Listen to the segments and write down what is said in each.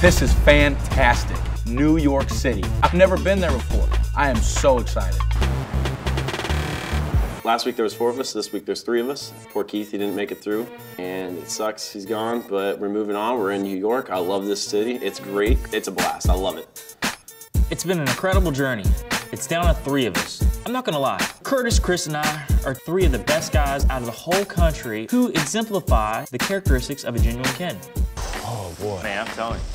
This is fantastic. New York City. I've never been there before. I am so excited. Last week there was 4 of us, this week there's 3 of us. Poor Keith, he didn't make it through, and it sucks, he's gone, but we're moving on. We're in New York. I love this city. It's great. It's a blast. I love it. It's been an incredible journey. It's down to 3 of us. I'm not gonna lie, Curtis, Chris, and I are 3 of the best guys out of the whole country who exemplify the characteristics of a genuine Ken. Oh boy. Man, I'm telling you.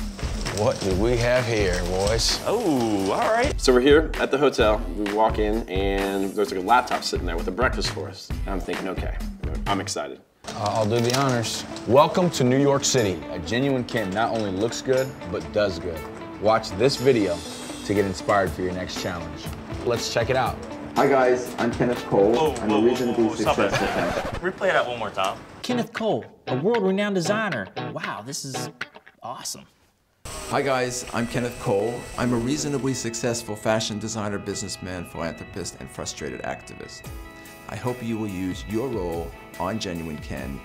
What do we have here, boys? Oh, all right. So we're here at the hotel. We walk in, and there's like a laptop sitting there with a breakfast for us. And I'm thinking, okay, I'm excited. I'll do the honors. Welcome to New York City. A genuine Ken not only looks good, but does good. Watch this video to get inspired for your next challenge. Let's check it out. Hi guys, I'm Kenneth Cole. I'm a reasonably successful fan. Replay that one more time. Kenneth Cole, a world-renowned designer. Wow, this is awesome. Hi guys, I'm Kenneth Cole. I'm a reasonably successful fashion designer, businessman, philanthropist, and frustrated activist. I hope you will use your role on Genuine Ken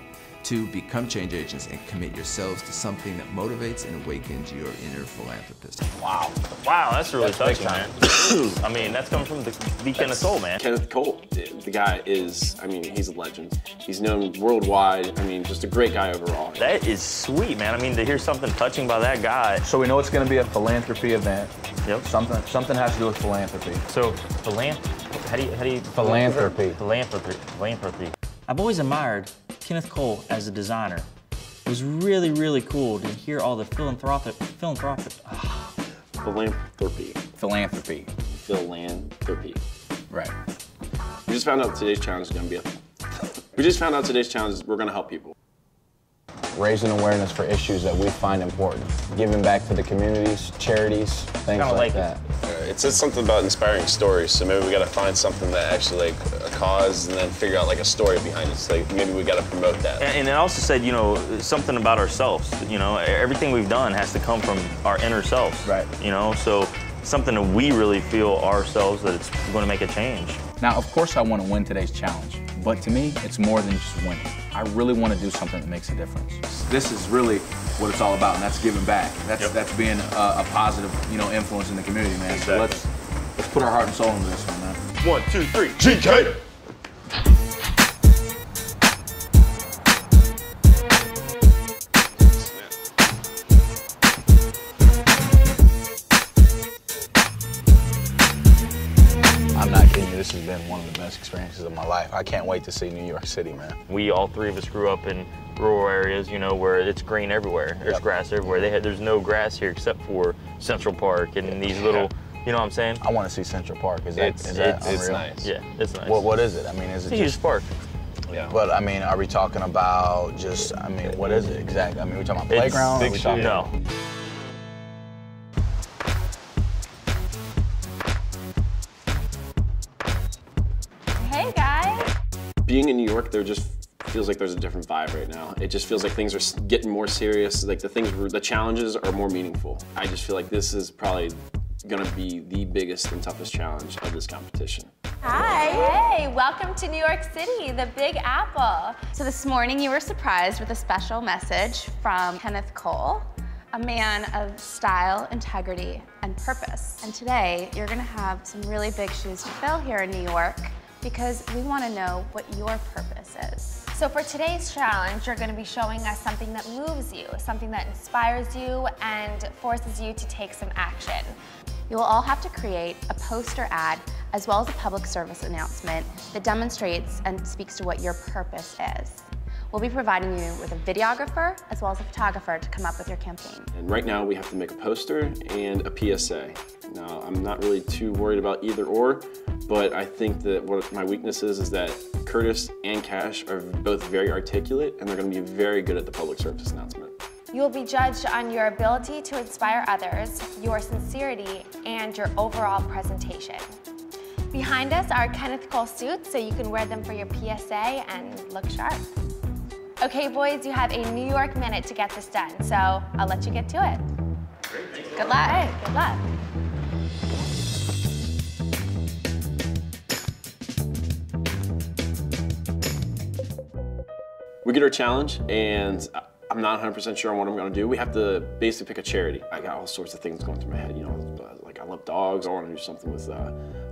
to become change agents and commit yourselves to something that motivates and awakens your inner philanthropist. Wow. Wow, that's really touching, man. I mean, that's coming from the Kenneth Cole, man. Kenneth Cole, the guy is, I mean, he's a legend. He's known worldwide. I mean, just a great guy overall. That is sweet, man. I mean, to hear something touching by that guy. So we know it's going to be a philanthropy event. Yep. Something has to do with philanthropy. So, how do you? Philanthropy. Philanthropy. I've always admired Kenneth Cole as a designer. It was really, really cool to hear all the philanthropic. Philanthropy. Right. We just found out today's challenge is going to be we're going to help people. Raising awareness for issues that we find important. Giving back to the communities, charities, things like that. It's just something about inspiring stories, so maybe we gotta find something that actually like a cause and then figure out like a story behind it. So like maybe we gotta promote that. And it also said, you know, something about ourselves. You know, everything we've done has to come from our inner selves. Right. You know, so something that we really feel ourselves that it's going to make a change. Now, of course I want to win today's challenge, but to me, it's more than just winning. I really want to do something that makes a difference. This is really what it's all about, and that's giving back. That's being a positive, you know, influence in the community, man. Exactly. So let's put our heart and soul into this one, man. 1, 2, 3, GK! I'm not kidding you, this has been one of the best experiences of my life. I can't wait to see New York City, man. We, all 3 of us, grew up in rural areas, you know, where it's green everywhere. There's grass everywhere. There's no grass here except for Central Park and these little, you know what I'm saying? I want to see Central Park. Is that It's unreal? nice. Yeah, it's nice. What is it? I mean, is it It's a huge park. Yeah. But I mean, are we talking about just, I mean, what is it exactly? I mean, are we talking about playground? Or are we talking No. Hey guys. Being in New York, there just feels like there's a different vibe right now. It just feels like things are getting more serious. Like the challenges are more meaningful. I just feel like this is probably gonna be the biggest and toughest challenge of this competition. Hi. Hey, welcome to New York City, the Big Apple. So this morning you were surprised with a special message from Kenneth Cole, a man of style, integrity, and purpose. And today you're gonna have some really big shoes to fill here in New York because we wanna know what your purpose is. So for today's challenge, you're gonna be showing us something that moves you, something that inspires you and forces you to take some action. You will all have to create a poster ad as well as a public service announcement that demonstrates and speaks to what your purpose is. We'll be providing you with a videographer as well as a photographer to come up with your campaign. And right now we have to make a poster and a PSA. Now, I'm not really too worried about either or, but I think that what my weakness is that Curtis and Cash are both very articulate and they're gonna be very good at the public service announcement. You will be judged on your ability to inspire others, your sincerity, and your overall presentation. Behind us are Kenneth Cole suits, so you can wear them for your PSA and look sharp. Okay, boys, you have a New York minute to get this done, so I'll let you get to it. Good luck. Hey, good luck. We get our challenge, and I'm not 100% sure on what I'm gonna do. We have to basically pick a charity. I got all sorts of things going through my head, you know, like I love dogs, I wanna do something with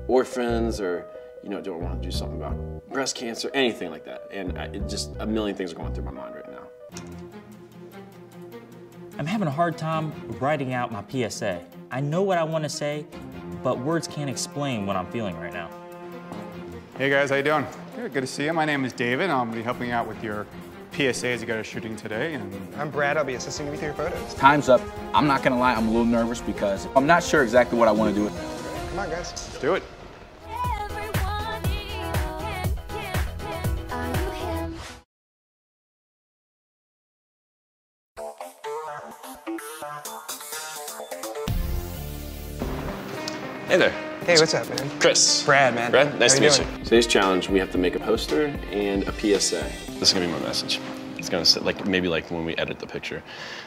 orphans, or, you know, do I wanna do something about breast cancer, anything like that. And just a million things are going through my mind right now. I'm having a hard time writing out my PSA. I know what I want to say, but words can't explain what I'm feeling right now. Hey guys, how you doing? Good to see you. My name is David. I'm gonna be helping you out with your PSAs you got a shooting today. And I'm Brad. I'll be assisting you with your photos. Time's up. I'm not gonna lie, I'm a little nervous because I'm not sure exactly what I want to do. Come on, guys. let's do it. Hey there. Hey, what's up, man? Chris. Brad, man. Brad, nice to meet you. Today's challenge, we have to make a poster and a PSA. This is gonna be my message. It's gonna say, like, maybe like when we edit the picture,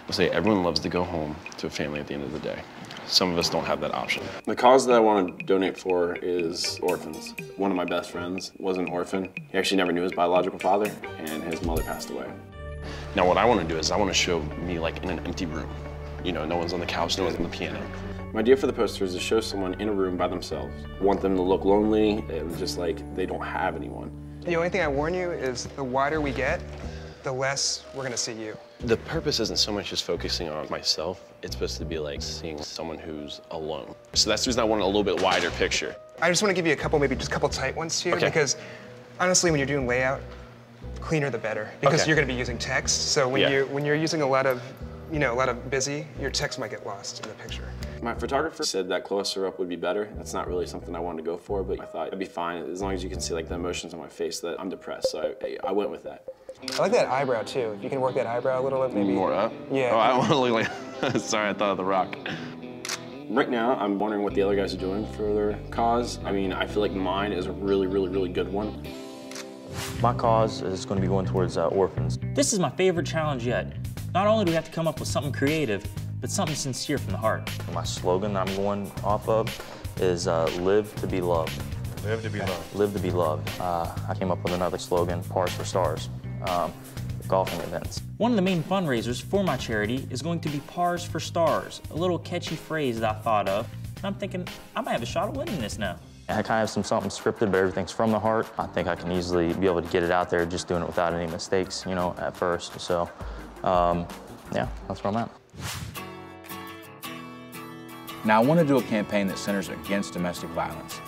we'll say everyone loves to go home to a family at the end of the day. Some of us don't have that option. The cause that I want to donate for is orphans. One of my best friends was an orphan. He actually never knew his biological father, and his mother passed away. Now what I wanna do is I wanna show me like in an empty room. You know, no one's on the couch, no one's on the piano. My idea for the poster is to show someone in a room by themselves. I want them to look lonely and just like they don't have anyone. The only thing I warn you is the wider we get, the less we're gonna see you. The purpose isn't so much just focusing on myself, it's supposed to be like seeing someone who's alone. So that's the reason I want a little bit wider picture. I just want to give you a couple, maybe just a couple tight ones here, Okay. because honestly, when you're doing layout, cleaner the better, because Okay. you're going to be using text. So when you're using a lot of, you know, a lot of busy, your text might get lost in the picture. My photographer said that closer up would be better. That's not really something I wanted to go for, but I thought it'd be fine as long as you can see like the emotions on my face that I'm depressed. So I went with that. I like that eyebrow too. If you can work that eyebrow a little bit, maybe. More up? Yeah. Oh, I don't want to look like, sorry, I thought of The Rock. Right now, I'm wondering what the other guys are doing for their cause. I mean, I feel like mine is a really, really, really good one. My cause is going to be going towards orphans. This is my favorite challenge yet. Not only do we have to come up with something creative, but something sincere from the heart. My slogan that I'm going off of is live to be loved. Live to be loved. Live to be loved. I came up with another slogan, Pars for Stars, golfing events. One of the main fundraisers for my charity is going to be Pars for Stars, a little catchy phrase that I thought of, and I'm thinking I might have a shot at winning this now. I kind of have something scripted, but everything's from the heart. I think I can easily be able to get it out there just doing it without any mistakes, you know, at first. So, yeah, that's where I'm at. Now, I want to do a campaign that centers against domestic violence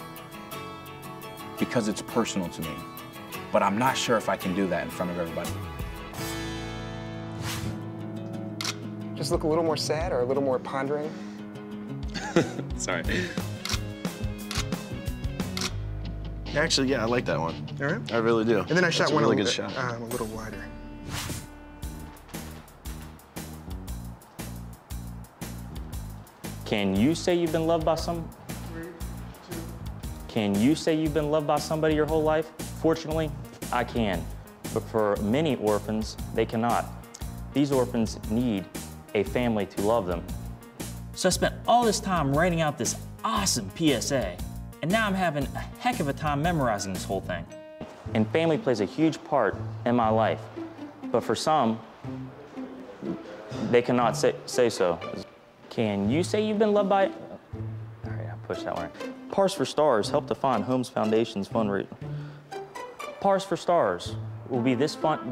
because it's personal to me, but I'm not sure if I can do that in front of everybody. Just look a little more sad or a little more pondering. Sorry. Actually, yeah, I like that one. All right. I really do. And then I shot That's one a really a good little shot. bit, a little wider. Can you say you've been loved by some? Can you say you've been loved by somebody your whole life? Fortunately, I can. But for many orphans, they cannot. These orphans need a family to love them. So I spent all this time writing out this awesome PSA, and now I'm having a heck of a time memorizing this whole thing. And family plays a huge part in my life. But for some, they cannot say so. Can you say you've been loved by? All right, I pushed that one. Pars for Stars help to fund Homes Foundation's fundraiser. Pars for Stars will be this fun.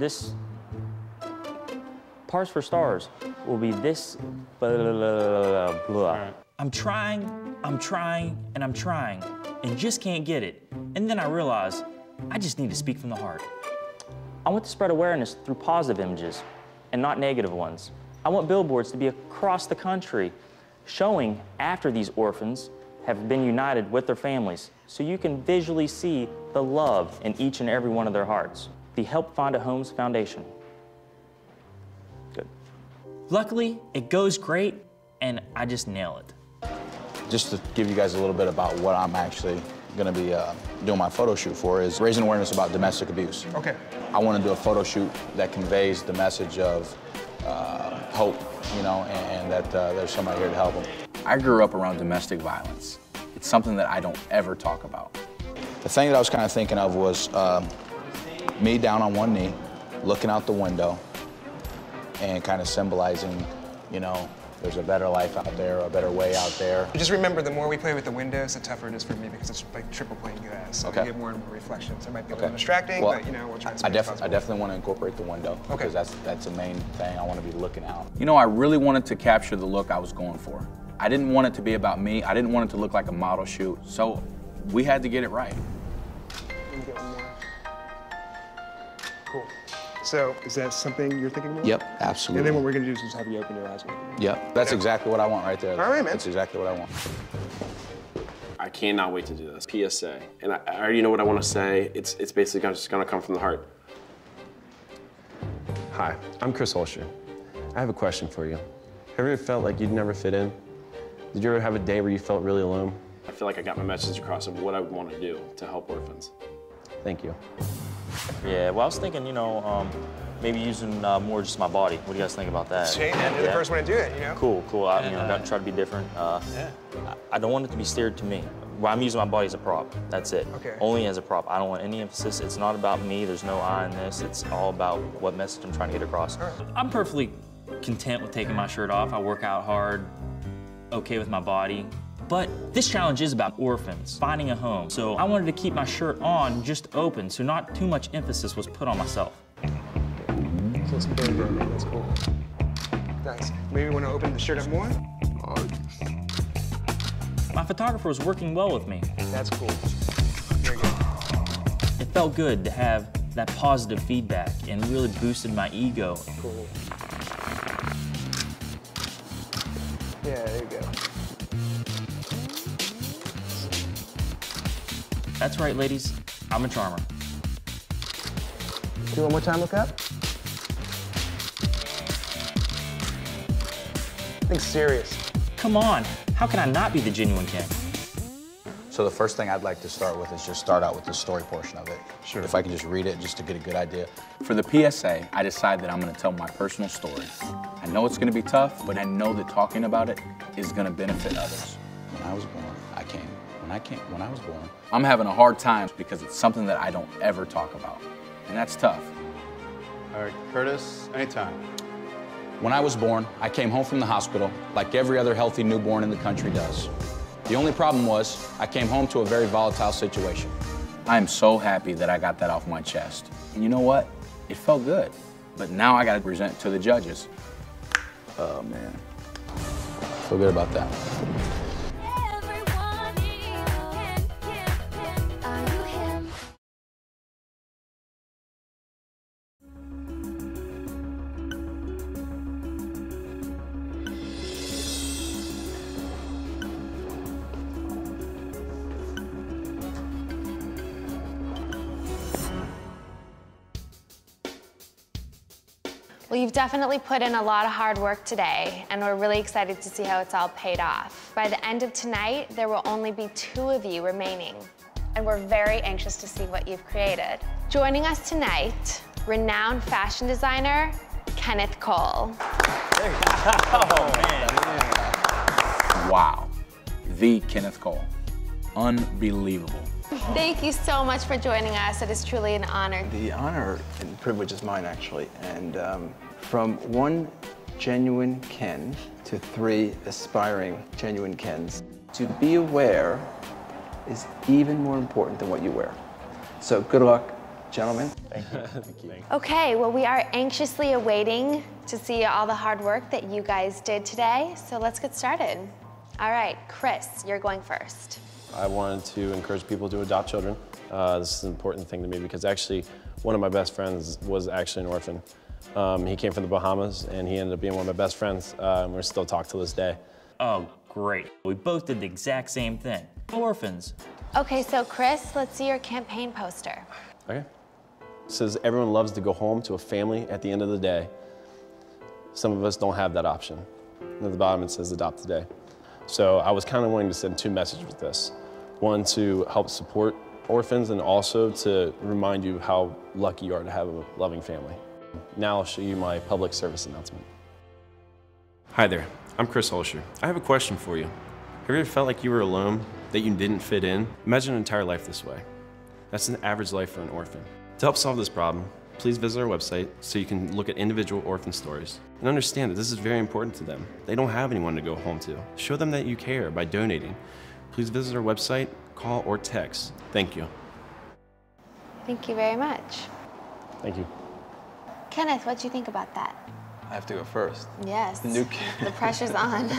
Pars for Stars will be this. Blah, blah, blah, blah. I'm trying, and I'm trying, and just can't get it. And then I realize I just need to speak from the heart. I want to spread awareness through positive images and not negative ones. I want billboards to be across the country showing after these orphans have been united with their families, so you can visually see the love in each and every one of their hearts. The Help Find a Homes Foundation. Good. Luckily, it goes great, and I just nail it. Just to give you guys a little bit about what I'm actually going to be doing my photo shoot for is raising awareness about domestic abuse. Okay. I want to do a photo shoot that conveys the message of hope, you know, and that there's somebody here to help them. I grew up around domestic violence. It's something that I don't ever talk about. The thing that I was kind of thinking of was me down on one knee, looking out the window, and kind of symbolizing, you know, there's a better life out there, a better way out there. Just remember, the more we play with the windows, the tougher it is for me because it's like triple pane glass. So we get more and more reflections. It might be a little distracting, well, but you know, we'll try to I definitely want to incorporate the window because that's the main thing. I want to be looking out. You know, I really wanted to capture the look I was going for. I didn't want it to be about me. I didn't want it to look like a model shoot. So we had to get it right. Cool. So, is that something you're thinking about? Yep, absolutely. And then what we're gonna do is just have you open your eyes. Yep, that's exactly what I want right there. All right, man. That's exactly what I want. I cannot wait to do this. PSA, and I already know what I want to say. It's basically just gonna come from the heart. Hi, I'm Chris Holscher. I have a question for you. Have you ever felt like you'd never fit in? Did you ever have a day where you felt really alone? I feel like I got my message across of what I want to do to help orphans. Thank you. Yeah, well, I was thinking, you know, maybe using more just my body. What do you guys think about that? Shane, man, you're the first one to do it, you know? Cool. I try to be different. I don't want it to be steered to me. Well, I'm using my body as a prop. That's it. Okay. Only as a prop. I don't want any emphasis. It's not about me. There's no I in this. It's all about what message I'm trying to get across. I'm perfectly content with taking my shirt off. I work out hard, okay with my body. But this challenge is about orphans, finding a home. So I wanted to keep my shirt on, just open, so not too much emphasis was put on myself. So it's very good, man. That's cool. Nice. Maybe you want to open the shirt up more? My photographer was working well with me. That's cool. Very good. It felt good to have that positive feedback and really boosted my ego. Cool. Yeah, there you go. That's right, ladies. I'm a charmer. Do one more time, look up. Think serious. Come on. How can I not be the genuine Ken? So the first thing I'd like to start with is just start out with the story portion of it. Sure. If I can just read it just to get a good idea. For the PSA, I decided that I'm gonna tell my personal story. I know it's gonna be tough, but I know that talking about it is gonna benefit others. When I was born, when I was born. I'm having a hard time because it's something that I don't ever talk about, and that's tough. All right, Curtis, anytime. When I was born, I came home from the hospital like every other healthy newborn in the country does. The only problem was I came home to a very volatile situation. I am so happy that I got that off my chest. And you know what? It felt good. But now I gotta present it to the judges. Oh, man. Feel good about that. Well, you've definitely put in a lot of hard work today, and we're really excited to see how it's all paid off. By the end of tonight, there will only be 2 of you remaining, and we're very anxious to see what you've created. Joining us tonight, renowned fashion designer, Kenneth Cole. There you go. Oh, man. Wow. The Kenneth Cole. Unbelievable. Thank you so much for joining us. It is truly an honor. The honor and privilege is mine, actually. And from one genuine Ken to 3 aspiring genuine Kens, to be aware is even more important than what you wear. So good luck, gentlemen. Thank you. Thank you. Okay, well, we are anxiously awaiting to see all the hard work that you guys did today. So let's get started. All right, Chris, you're going first. I wanted to encourage people to adopt children. This is an important thing to me because actually one of my best friends was actually an orphan. He came from the Bahamas and he ended up being one of my best friends. We're still talk to this day. Oh, great. We both did the exact same thing. Orphans. Okay, so Chris, let's see your campaign poster. Okay. It says everyone loves to go home to a family at the end of the day. Some of us don't have that option. And at the bottom it says adopt today. So I was kind of wanting to send 2 messages with this. One, to help support orphans, and also to remind you how lucky you are to have a loving family. Now I'll show you my public service announcement. Hi there, I'm Chris Holscher. I have a question for you. Have you ever felt like you were alone, that you didn't fit in? Imagine an entire life this way. That's an average life for an orphan. To help solve this problem, please visit our website so you can look at individual orphan stories and understand that this is very important to them. They don't have anyone to go home to. Show them that you care by donating. Please visit our website, call, or text. Thank you. Thank you very much. Thank you. Kenneth, what'd you think about that? I have to go first. Yes. The new kid. The pressure's on.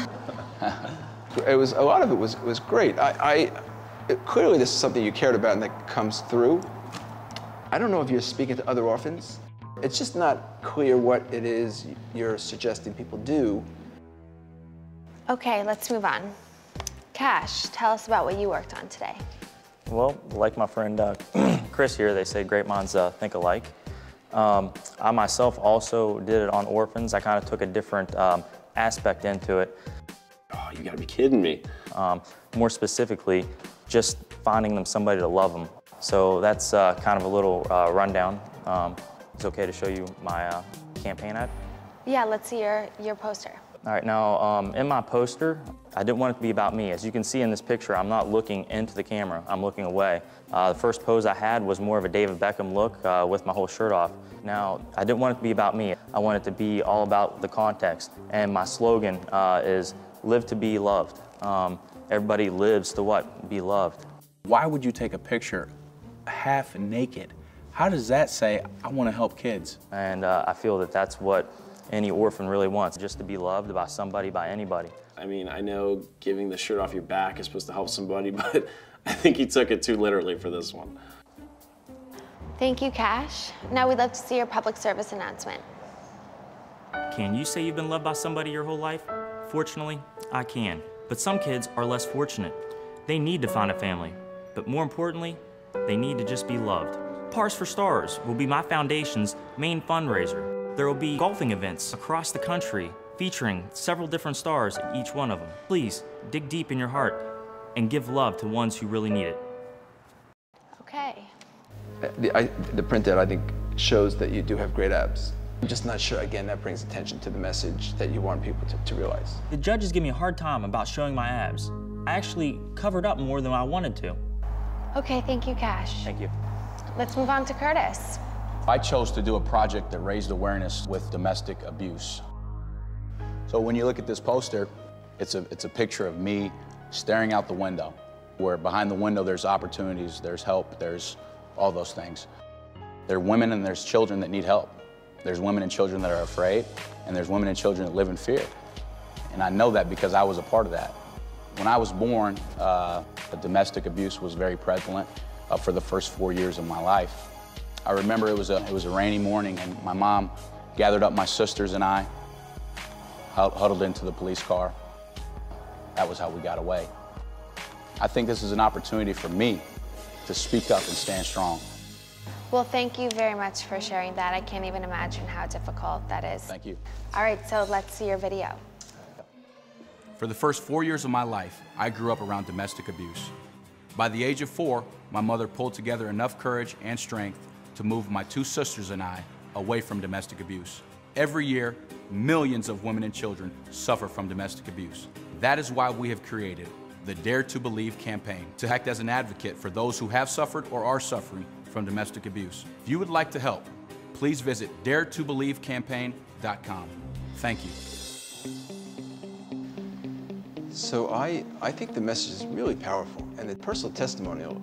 It was, a lot of it was great. Clearly this is something you cared about and that comes through. I don't know if you're speaking to other orphans. It's just not clear what it is you're suggesting people do. Okay, let's move on. Cash, tell us about what you worked on today. Well, like my friend Chris here, they say great minds think alike. I myself also did it on orphans. I kind of took a different aspect into it. Oh, you gotta be kidding me. More specifically, just finding them somebody to love them. So that's kind of a little rundown. It's okay to show you my campaign ad? Yeah, let's see your poster. All right, now in my poster, I didn't want it to be about me. As you can see in this picture, I'm not looking into the camera, I'm looking away. The first pose I had was more of a David Beckham look with my whole shirt off. Now, I didn't want it to be about me. I want it to be all about the context. And my slogan is live to be loved. Everybody lives to what? Be loved. Why would you take a picture half naked? How does that say, I want to help kids? And I feel that that's what any orphan really wants, just to be loved by somebody, by anybody. I mean, I know giving the shirt off your back is supposed to help somebody, but I think he took it too literally for this one. Thank you, Cash. Now we'd love to see your public service announcement. Can you say you've been loved by somebody your whole life? Fortunately, I can. But some kids are less fortunate. They need to find a family, but more importantly, they need to just be loved. Pars for Stars will be my foundation's main fundraiser. There will be golfing events across the country featuring several different stars in each one of them. Please dig deep in your heart and give love to ones who really need it. Okay. The printout, I think, shows that you do have great abs. I'm just not sure, again, that brings attention to the message that you want people to realize. The judges give me a hard time about showing my abs. I actually covered up more than I wanted to. Okay, thank you, Cash. Thank you. Let's move on to Curtis. I chose to do a project that raised awareness with domestic abuse. So when you look at this poster, it's a picture of me staring out the window, where behind the window there's opportunities, there's help, there's all those things. There are women and there's children that need help. There's women and children that are afraid, and there's women and children that live in fear. And I know that because I was a part of that. When I was born, domestic abuse was very prevalent for the first 4 years of my life. I remember it was a rainy morning, and my mom gathered up my sisters and I, huddled into the police car. That was how we got away. I think this is an opportunity for me to speak up and stand strong. Well, thank you very much for sharing that. I can't even imagine how difficult that is. Thank you. All right, so let's see your video. For the first 4 years of my life, I grew up around domestic abuse. By the age of 4, my mother pulled together enough courage and strength to move my 2 sisters and I away from domestic abuse. Every year, millions of women and children suffer from domestic abuse. That is why we have created the Dare to Believe campaign to act as an advocate for those who have suffered or are suffering from domestic abuse. If you would like to help, please visit daretobelievecampaign.com. Thank you. So I think the message is really powerful, and the personal testimonial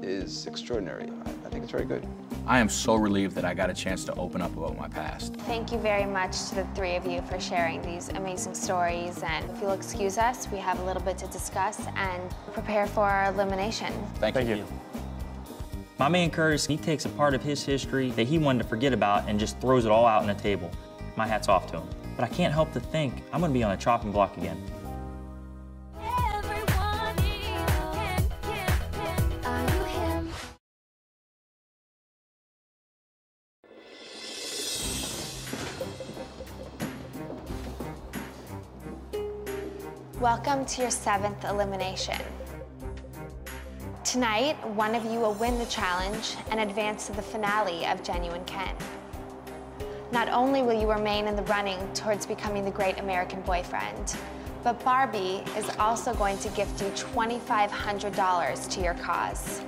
is extraordinary. I think it's very good. I am so relieved that I got a chance to open up about my past. Thank you very much to the 3 of you for sharing these amazing stories. And if you'll excuse us, we have a little bit to discuss and prepare for our elimination. Thank you. My man Curtis, he takes a part of his history that he wanted to forget about and just throws it all out on the table. My hat's off to him. But I can't help to think I'm gonna be on a chopping block again. Welcome to your 7th elimination. Tonight, one of you will win the challenge and advance to the finale of Genuine Ken. Not only will you remain in the running towards becoming the great American boyfriend, but Barbie is also going to gift you $2,500 to your cause.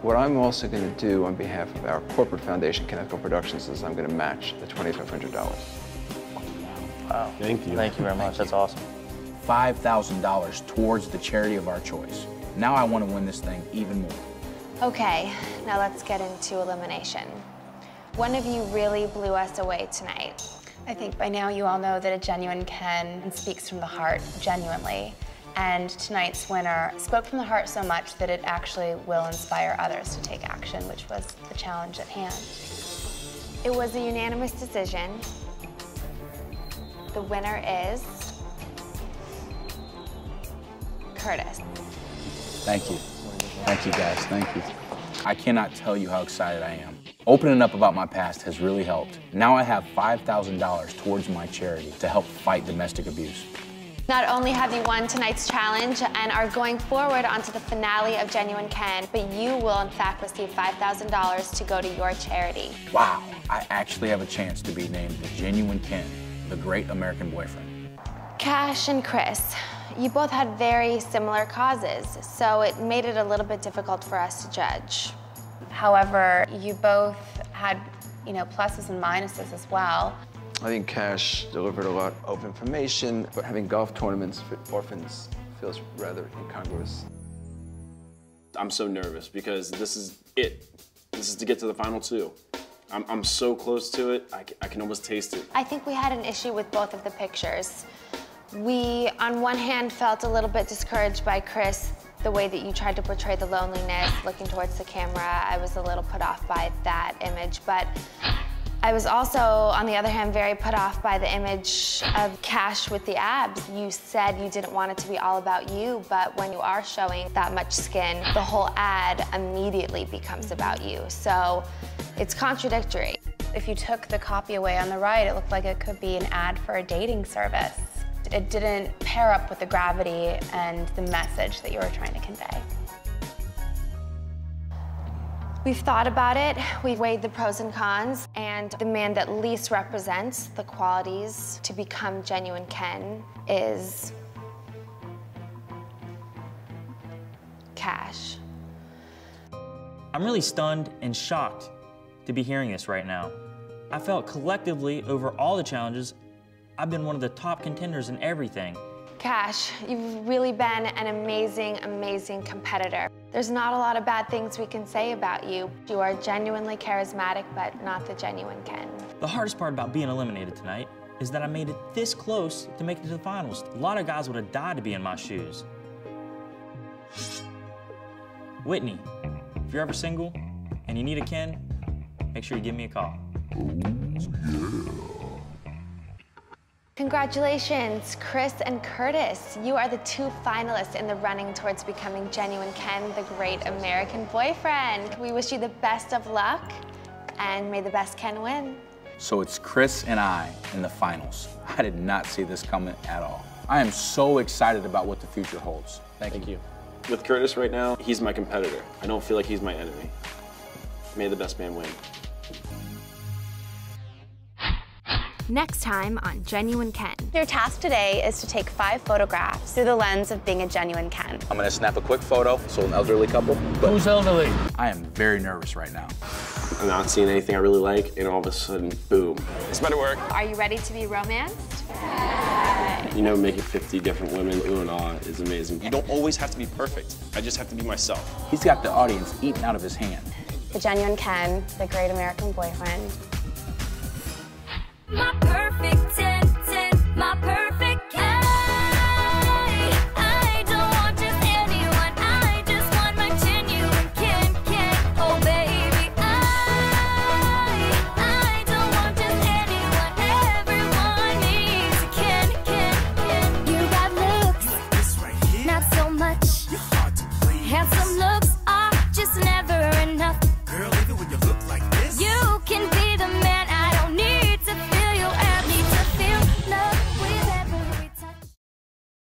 What I'm also going to do on behalf of our corporate foundation, Kenneth Cole Productions, is I'm going to match the $2,500. Wow. Thank you. Thank you very much. That's awesome. $5,000 towards the charity of our choice. Now I want to win this thing even more. Okay, now let's get into elimination. One of you really blew us away tonight. I think by now you all know that a genuine Ken speaks from the heart, genuinely. And tonight's winner spoke from the heart so much that it actually will inspire others to take action, which was the challenge at hand. It was a unanimous decision. The winner is Curtis. Thank you. Thank you, guys. Thank you. I cannot tell you how excited I am. Opening up about my past has really helped. Now I have $5,000 towards my charity to help fight domestic abuse. Not only have you won tonight's challenge and are going forward onto the finale of Genuine Ken, but you will in fact receive $5,000 to go to your charity. Wow, I actually have a chance to be named the Genuine Ken, the great American boyfriend. Cash and Chris, you both had very similar causes, so it made it a little bit difficult for us to judge. However, you both had, pluses and minuses as well. I think Cash delivered a lot of information, but having golf tournaments for orphans feels rather incongruous. I'm so nervous because this is it. This is to get to the final two. I'm so close to it, I can almost taste it. I think we had an issue with both of the pictures. We, on one hand, felt a little bit discouraged by Chris, the way that you tried to portray the loneliness, looking towards the camera. I was a little put off by that image, but I was also, on the other hand, very put off by the image of Cash with the abs. You said you didn't want it to be all about you, but when you are showing that much skin, the whole ad immediately becomes about you. So it's contradictory. If you took the copy away on the right, it looked like it could be an ad for a dating service. It didn't pair up with the gravity and the message that you were trying to convey. We've thought about it, we've weighed the pros and cons, and the man that least represents the qualities to become Genuine Ken is Cash. I'm really stunned and shocked to be hearing this right now. I felt collectively over all the challenges, I've been one of the top contenders in everything. Cash, you've really been an amazing, amazing competitor. There's not a lot of bad things we can say about you. You are genuinely charismatic, but not the Genuine Ken. The hardest part about being eliminated tonight is that I made it this close to make it to the finals. A lot of guys would have died to be in my shoes. Whitney, if you're ever single and you need a Ken, make sure you give me a call. Congratulations, Chris and Curtis. You are the two finalists in the running towards becoming Genuine Ken, the great American boyfriend. We wish you the best of luck, and may the best Ken win. So it's Chris and I in the finals. I did not see this coming at all. I am so excited about what the future holds. Thank you. With Curtis right now, he's my competitor. I don't feel like he's my enemy. May the best man win. Next time on Genuine Ken. Your task today is to take 5 photographs through the lens of being a genuine Ken. I'm gonna snap a quick photo, so an elderly couple. Who's elderly? I am very nervous right now. I'm not seeing anything I really like, and all of a sudden, boom. This better work. Are you ready to be romanced? Making 50 different women ooh and ah is amazing. You don't always have to be perfect. I just have to be myself. He's got the audience eating out of his hand. The Genuine Ken, the great American boyfriend. My